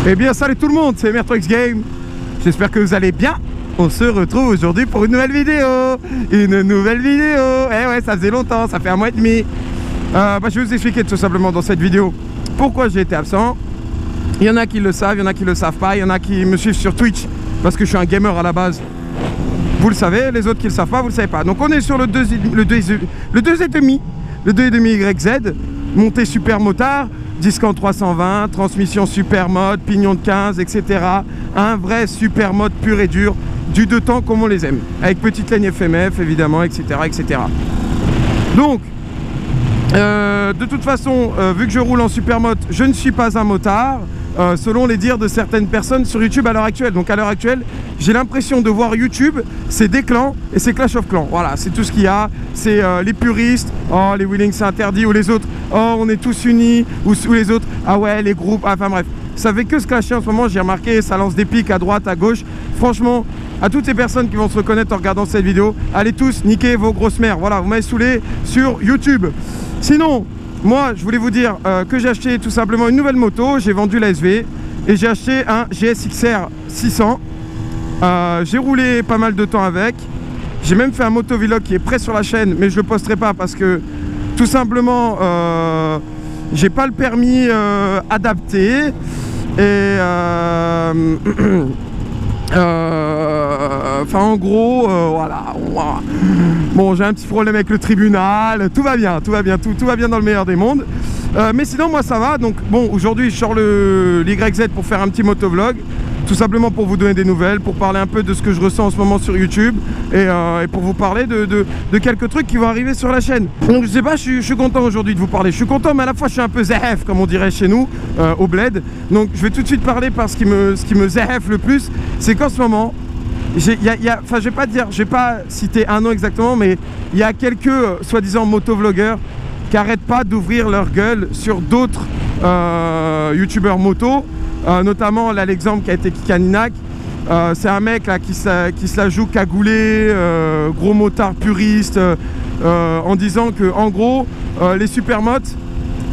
Eh bien salut tout le monde, c'est Mertox Game. J'espère que vous allez bien. On se retrouve aujourd'hui pour une nouvelle vidéo. Eh ouais, ça faisait longtemps, ça fait un mois et demi. Je vais vous expliquer tout simplement dans cette vidéo pourquoi j'ai été absent. Il y en a qui le savent, il y en a qui le savent pas. Il y en a qui me suivent sur Twitch parce que je suis un gamer à la base. Vous le savez, les autres qui le savent pas, vous le savez pas. Donc on est sur le 2,5 YZ, montée super motard, disque en 320, transmission super mode, pignon de 15, etc. Un vrai super mode pur et dur, du deux temps comme on les aime, avec petite ligne FMF évidemment, etc. etc. Donc, de toute façon, vu que je roule en super mode, je ne suis pas un motard, selon les dires de certaines personnes sur YouTube à l'heure actuelle. Donc à l'heure actuelle, j'ai l'impression de voir YouTube, c'est des clans et c'est Clash of Clans. Voilà, c'est tout ce qu'il y a. C'est les puristes, oh les wheelings c'est interdit, ou les autres, oh on est tous unis, ou les autres, ah ouais les groupes, enfin bref. Ça fait que se clasher en ce moment, j'ai remarqué, ça lance des pics à droite, à gauche. Franchement, à toutes ces personnes qui vont se reconnaître en regardant cette vidéo, allez tous niquer vos grosses mères. Voilà, vous m'avez saoulé sur YouTube. Sinon, moi, je voulais vous dire que j'ai acheté tout simplement une nouvelle moto. J'ai vendu la SV et j'ai acheté un GSXR 600. J'ai roulé pas mal de temps avec. J'ai même fait un motovlog qui est prêt sur la chaîne, mais je le posterai pas parce que tout simplement, j'ai pas le permis adapté. Et enfin en gros voilà. Bon, j'ai un petit problème avec le tribunal, tout va bien, tout va bien dans le meilleur des mondes, mais sinon moi ça va. Donc bon, aujourd'hui je sors l'YZ pour faire un petit motovlog, tout simplement pour vous donner des nouvelles, pour parler un peu de ce que je ressens en ce moment sur YouTube et pour vous parler de quelques trucs qui vont arriver sur la chaîne. Donc je sais pas, je suis content aujourd'hui de vous parler. Je suis content, mais à la fois je suis un peu zéhef comme on dirait chez nous au bled. Donc je vais tout de suite parler par ce qui me zéhef le plus, c'est qu'en ce moment enfin je vais pas dire, je vais pas citer un nom exactement, mais il y a quelques soi-disant motovlogueurs qui arrêtent pas d'ouvrir leur gueule sur d'autres youtubeurs moto. Notamment là l'exemple qui a été Kikaninac, c'est un mec là qui se la joue cagoulé, gros motard puriste, en disant que en gros les supermotes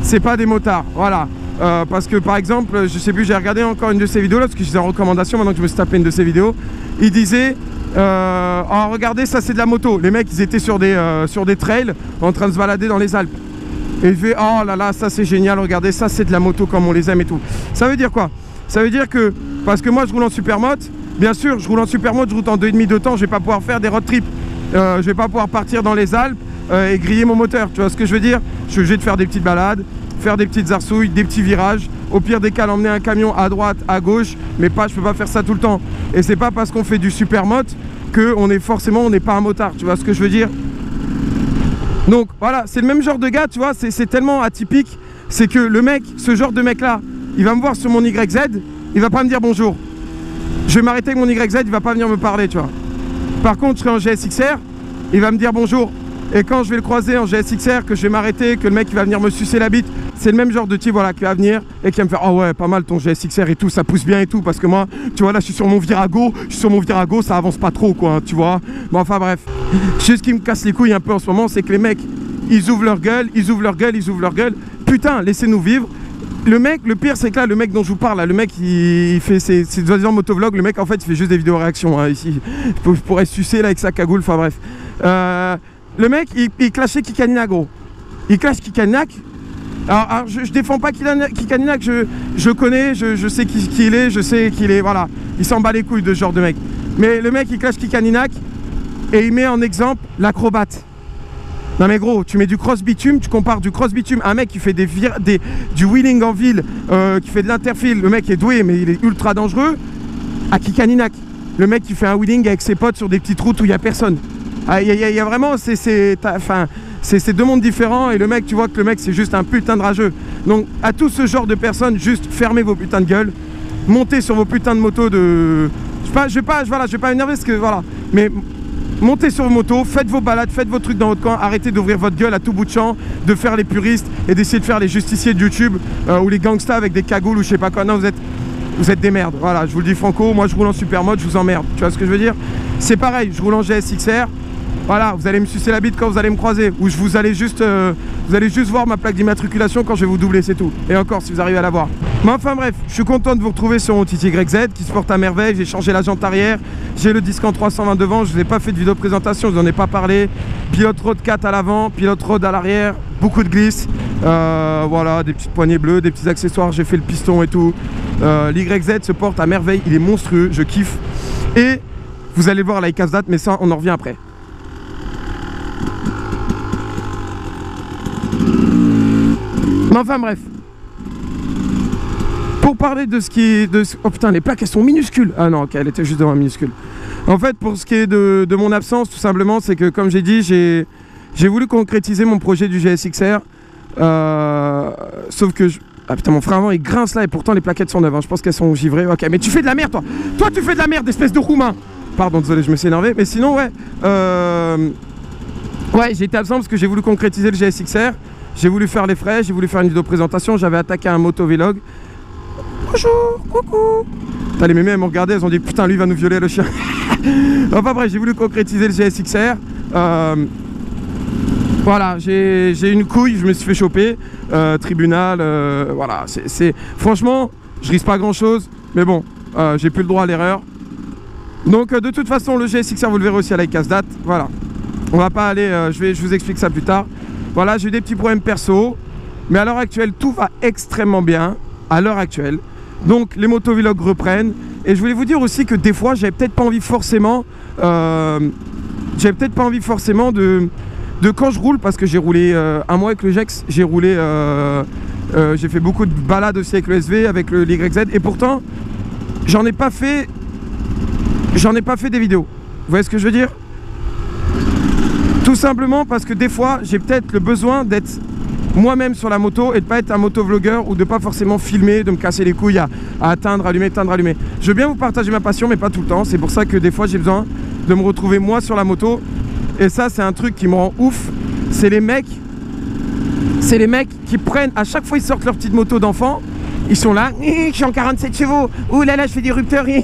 c'est pas des motards, voilà. Parce que par exemple, je sais plus, j'ai regardé encore une de ses vidéos là parce que je suis en recommandation maintenant que je me suis tapé une de ses vidéos. Il disait oh, regardez, ça c'est de la moto. Les mecs ils étaient sur des trails en train de se balader dans les Alpes. Et il fait oh là là, ça c'est génial, regardez, ça c'est de la moto comme on les aime et tout. Ça veut dire quoi? Ça veut dire que, parce que moi je roule en supermote, bien sûr je roule en supermote, je roule en 2,5 temps, je vais pas pouvoir faire des road trips, je vais pas pouvoir partir dans les Alpes et griller mon moteur, tu vois ce que je veux dire? Je suis obligé de faire des petites balades, faire des petites arsouilles, des petits virages, au pire des cas emmener un camion à droite, à gauche, mais pas, je peux pas faire ça tout le temps. Et c'est pas parce qu'on fait du supermote que on n'est pas un motard, tu vois ce que je veux dire? Donc voilà, c'est le même genre de gars, tu vois, c'est tellement atypique, c'est que le mec, ce genre de mec là, il va me voir sur mon YZ, il va pas me dire bonjour. Je vais m'arrêter avec mon YZ, il va pas venir me parler, tu vois. Par contre, je serai en GSXR, il va me dire bonjour. Et quand je vais le croiser en GSXR, que je vais m'arrêter, que le mec il va venir me sucer la bite, c'est le même genre de type voilà, qui va venir et qui va me faire oh ouais, pas mal ton GSXR et tout, ça pousse bien et tout, parce que moi, tu vois, là je suis sur mon Virago, ça avance pas trop quoi, tu vois. Bon, enfin bref. Ce qui me casse les couilles un peu en ce moment, c'est que les mecs, ils ouvrent leur gueule. Putain, laissez-nous vivre. Le mec, le pire c'est que là, le mec dont je vous parle, là, le mec il fait ses soi-disant motovlogs, le mec en fait il fait juste des vidéos réactions hein, ici. Je pourrais sucer là avec sa cagoule, enfin bref. Le mec il clashait Kikaninac gros. Il clash Kikaninac. Alors je défends pas Kikaninac, je connais, je sais qui il est, je sais qu'il est, voilà. Il s'en bat les couilles de ce genre de mec. Mais le mec il clash Kikaninac et il met en exemple l'acrobate. Non mais gros, tu mets du cross bitume, tu compares du cross bitume à un mec qui fait du wheeling en ville, qui fait de l'interfile, le mec est doué mais il est ultra dangereux, à Kikaninac. Le mec qui fait un wheeling avec ses potes sur des petites routes où il n'y a personne. Il y a vraiment, c'est deux mondes différents et le mec, tu vois que le mec c'est juste un putain de rageux. Donc à tout ce genre de personnes, juste fermez vos putains de gueules, montez sur vos putains de motos de... Je vais pas m'énerver parce que voilà, mais... Montez sur vos motos, faites vos balades, faites vos trucs dans votre coin, arrêtez d'ouvrir votre gueule à tout bout de champ, de faire les puristes et d'essayer de faire les justiciers de YouTube ou les gangsters avec des cagoules ou je sais pas quoi. Non, vous êtes des merdes, voilà, je vous le dis franco, moi je roule en super mode, je vous emmerde, tu vois ce que je veux dire? C'est pareil, je roule en GSXR, Voilà, vous allez me sucer la bite quand vous allez me croiser. Ou vous allez juste voir ma plaque d'immatriculation quand je vais vous doubler, c'est tout. Et encore, si vous arrivez à la voir. Mais enfin bref, je suis content de vous retrouver sur mon Titi YZ qui se porte à merveille. J'ai changé la jante arrière, j'ai le disque en 320 devant. Je vous ai pas fait de vidéo de présentation, je vous en ai pas parlé. Pilote road 4 à l'avant, pilote road à l'arrière, beaucoup de glisse. Voilà, des petites poignées bleues, des petits accessoires, j'ai fait le piston et tout. L'YZ se porte à merveille, il est monstrueux, je kiffe. Et vous allez voir la casse date, mais ça on en revient après. Mais enfin bref, pour parler de ce qui est de... Oh putain, les plaques elles sont minuscules. Ah non, ok, elle était juste devant minuscule. En fait, pour ce qui est de mon absence, tout simplement, c'est que comme j'ai dit, j'ai voulu concrétiser mon projet du GSXR. Sauf que... Ah putain, mon frein avant il grince là et pourtant les plaquettes sont neuves, hein. Je pense qu'elles sont givrées. Ok, mais tu fais de la merde toi. Toi tu fais de la merde, espèce de roumain. Pardon, désolé, je me suis énervé. Mais sinon, ouais. Ouais, j'ai été absent parce que j'ai voulu concrétiser le GSXR. J'ai voulu faire les frais, j'ai voulu faire une vidéo présentation. J'avais attaqué un motovlog. Bonjour, coucou. Putain, les mémés elles m'ont regardé, elles ont dit putain, lui il va nous violer le chien. Enfin bref, j'ai voulu concrétiser le GSXR. Voilà, j'ai une couille, je me suis fait choper. Tribunal, voilà. Franchement, je risque pas grand chose. Mais bon, j'ai plus le droit à l'erreur. Donc de toute façon, le GSXR, vous le verrez aussi à la casse date. Voilà. On va pas aller, je vous explique ça plus tard. Voilà, j'ai eu des petits problèmes perso, mais à l'heure actuelle, tout va extrêmement bien, à l'heure actuelle. Donc, les motovlogs reprennent. Et je voulais vous dire aussi que des fois, j'avais peut-être pas envie forcément, de quand je roule, parce que j'ai roulé un mois avec le GEX, j'ai roulé, j'ai fait beaucoup de balades aussi avec le SV, avec le YZ, et pourtant, j'en ai pas fait des vidéos. Vous voyez ce que je veux dire ? Tout simplement parce que des fois, j'ai peut-être le besoin d'être moi-même sur la moto et de pas être un motovlogueur ou de pas forcément filmer, de me casser les couilles à atteindre, allumer, éteindre, allumer. Je veux bien vous partager ma passion, mais pas tout le temps. C'est pour ça que des fois, j'ai besoin de me retrouver moi sur la moto. Et ça, c'est un truc qui me rend ouf. C'est les mecs qui prennent, à chaque fois, ils sortent leur petite moto d'enfant. Ils sont là, je suis en 47 chevaux, ouh là là, je fais des rupteurs. Et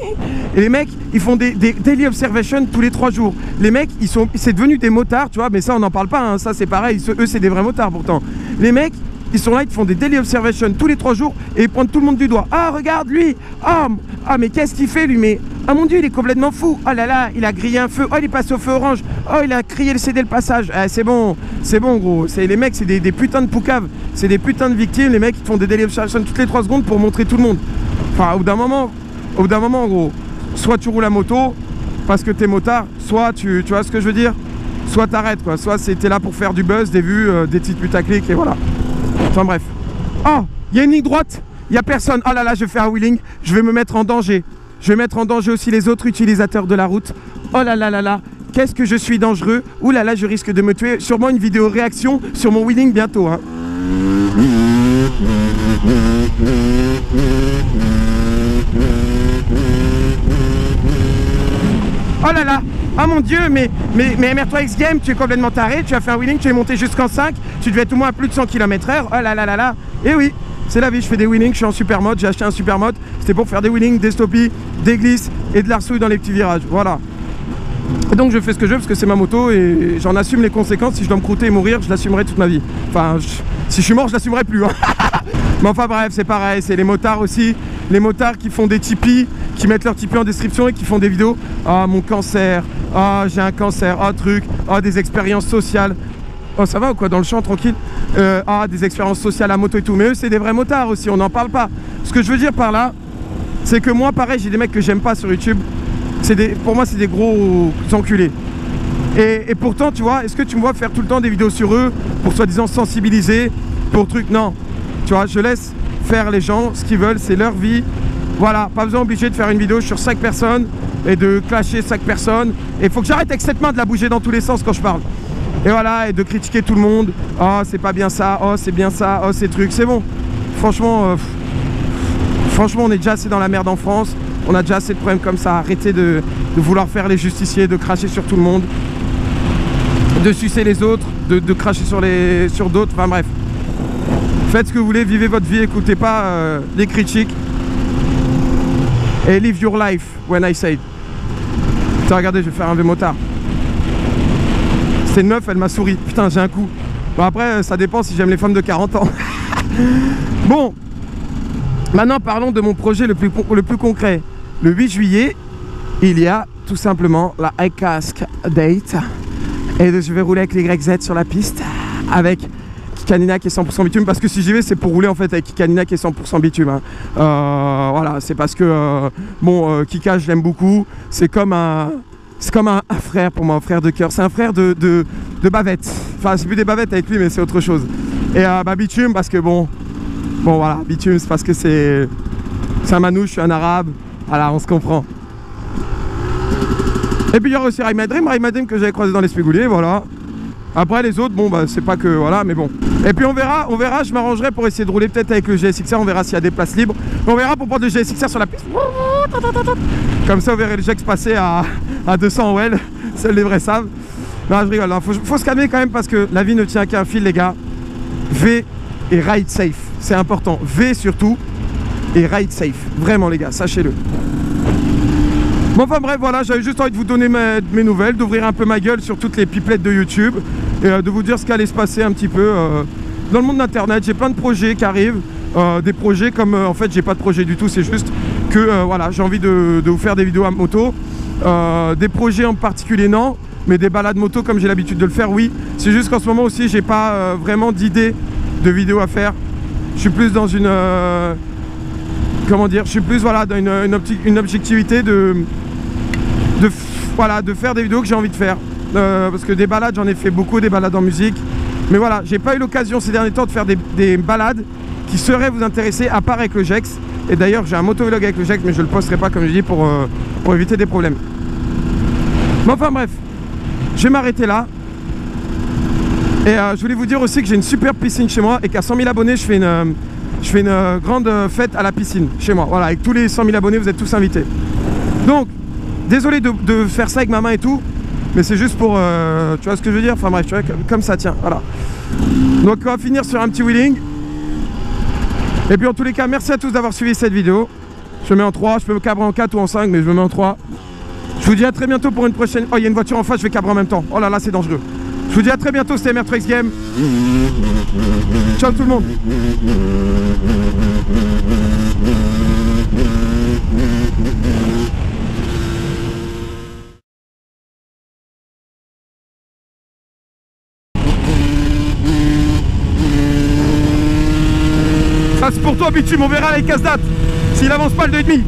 les mecs, ils font des daily observations tous les 3 jours. Les mecs, c'est devenu des motards, tu vois, mais ça, on n'en parle pas, hein. Ça, c'est pareil, eux, c'est des vrais motards pourtant. Les mecs, ils sont là, ils font des daily observations tous les 3 jours et ils pointent tout le monde du doigt. Ah, regarde lui, ah mais qu'est-ce qu'il fait lui, mais ah mon dieu, il est complètement fou. Oh là là, il a grillé un feu, oh il est passé au feu orange, oh il a crié le CD le passage. Ah, c'est bon gros. Les mecs, c'est des putains de poucaves, c'est des putains de victimes. Les mecs, ils font des daily observations toutes les 3 secondes pour montrer tout le monde. Enfin, au bout d'un moment gros, soit tu roules la moto parce que t'es motard, soit tu vois ce que je veux dire, soit t'arrêtes quoi, soit t'es là pour faire du buzz, des vues, des petites putaclics et voilà. Enfin bref. Oh, il y a une ligne droite, il n'y a personne. Oh là là, je vais faire un wheeling, je vais me mettre en danger. Je vais mettre en danger aussi les autres utilisateurs de la route. Oh là là là là, qu'est-ce que je suis dangereux. Ouh là là, je risque de me tuer. Sûrement une vidéo réaction sur mon wheeling bientôt, hein. Oh là là, oh mon dieu, mais MR3 X Game, tu es complètement taré, tu as fait un wheeling, tu es monté jusqu'en 5, tu devais être au moins à plus de 100 km/h. Oh là là là là, et oui, c'est la vie, je fais des wheelings, je suis en super mode, j'ai acheté un super mode, c'était pour faire des wheelings, des stoppies, des glisses et de l'arsouille dans les petits virages, voilà. Et donc je fais ce que je veux parce que c'est ma moto et j'en assume les conséquences. Si je dois me croûter et mourir, je l'assumerai toute ma vie. Enfin, si je suis mort, je l'assumerai plus, hein. Mais enfin bref, c'est pareil, c'est les motards aussi. Les motards qui font des Tipeee, qui mettent leur Tipeee en description et qui font des vidéos. Ah, mon cancer, ah, j'ai un cancer, ah, truc, ah, des expériences sociales. Oh, ça va ou quoi, dans le champ, tranquille. Ah, des expériences sociales à moto et tout. Mais eux, c'est des vrais motards aussi, on n'en parle pas. Ce que je veux dire par là, c'est que moi, pareil, j'ai des mecs que j'aime pas sur YouTube. Pour moi, c'est des gros enculés. Et pourtant, tu vois, est-ce que tu me vois faire tout le temps des vidéos sur eux pour soi-disant sensibiliser, pour truc? Non. Tu vois, je laisse faire les gens ce qu'ils veulent, c'est leur vie. Voilà, pas besoin obligé de faire une vidéo sur 5 personnes et de clasher 5 personnes. Et il faut que j'arrête avec cette main de la bouger dans tous les sens quand je parle. Et voilà, et de critiquer tout le monde. Oh, c'est pas bien ça, oh, c'est bien ça, oh, ces trucs, c'est bon. Franchement, franchement, on est déjà assez dans la merde en France. On a déjà assez de problèmes comme ça. Arrêtez de vouloir faire les justiciers, de cracher sur tout le monde, de sucer les autres, de cracher sur d'autres. Enfin bref. Faites ce que vous voulez, vivez votre vie, écoutez pas les critiques. Et live your life when I say it. Putain, regardez, je vais faire un V motard. C'est une meuf, elle m'a souri. Putain, j'ai un coup. Bon, après, ça dépend si j'aime les femmes de 40 ans. Bon, maintenant parlons de mon projet le plus concret. Le 8 juillet, il y a tout simplement la iCask Date. Et je vais rouler avec les YZ sur la piste avec Kikanina qui est 100% bitume, parce que si j'y vais c'est pour rouler en fait avec Kikanina qui est 100% bitume, hein. Voilà, c'est parce que Kika je l'aime beaucoup, c'est comme un frère pour moi, un frère de cœur, c'est un frère de bavette, enfin c'est plus des bavettes avec lui mais c'est autre chose. Et bitume parce que bon voilà, bitume c'est parce que c'est un manouche, je suis un arabe, voilà, on se comprend. Et puis il y aura aussi Raimadrim que j'avais croisé dans les Spigouliers, voilà. Après les autres, bon bah c'est pas que voilà, mais bon. Et puis on verra, je m'arrangerai pour essayer de rouler peut-être avec le GSXR, on verra s'il y a des places libres. On verra pour prendre le GSXR sur la piste. Comme ça on verra le GX passer à 200 OL, seuls les vrais savent. Non je rigole, hein. Faut se calmer quand même parce que la vie ne tient qu'à un fil les gars. V et ride safe, c'est important. V surtout et ride safe, vraiment les gars, sachez-le. Bon enfin bref voilà, j'avais juste envie de vous donner mes nouvelles, d'ouvrir un peu ma gueule sur toutes les pipelettes de YouTube et de vous dire ce qu'allait se passer un petit peu dans le monde d'internet. J'ai plein de projets qui arrivent, des projets comme en fait j'ai pas de projet du tout, c'est juste que voilà, j'ai envie de vous faire des vidéos à moto, des projets en particulier non, mais des balades moto comme j'ai l'habitude de le faire oui. C'est juste qu'en ce moment aussi j'ai pas vraiment d'idée de vidéos à faire. Je suis plus dans une comment dire, je suis plus voilà dans une objectivité de faire des vidéos que j'ai envie de faire, parce que des balades j'en ai fait beaucoup, des balades en musique, mais voilà, j'ai pas eu l'occasion ces derniers temps de faire des balades qui seraient vous intéresser à part avec le GX. Et d'ailleurs j'ai un motovlog avec le GX mais je le posterai pas comme je dis pour éviter des problèmes. Mais enfin bref, je vais m'arrêter là et je voulais vous dire aussi que j'ai une superbe piscine chez moi et qu'à 100 000 abonnés je fais une grande fête à la piscine chez moi, voilà, avec tous les 100 000 abonnés vous êtes tous invités. Donc désolé de faire ça avec ma main et tout, mais c'est juste pour, tu vois ce que je veux dire, enfin bref, tu vois, comme ça tient, voilà. Donc on va finir sur un petit wheeling. Et puis en tous les cas, merci à tous d'avoir suivi cette vidéo. Je me mets en 3, je peux me cabrer en 4 ou en 5, mais je me mets en 3. Je vous dis à très bientôt pour une prochaine... Oh, il y a une voiture en face, je vais cabrer en même temps. Oh là là, c'est dangereux. Je vous dis à très bientôt, c'était MR3X Game. Ciao tout le monde. Ça c'est pour toi bitume, on verra les casse-dates s'il avance pas le 2,5.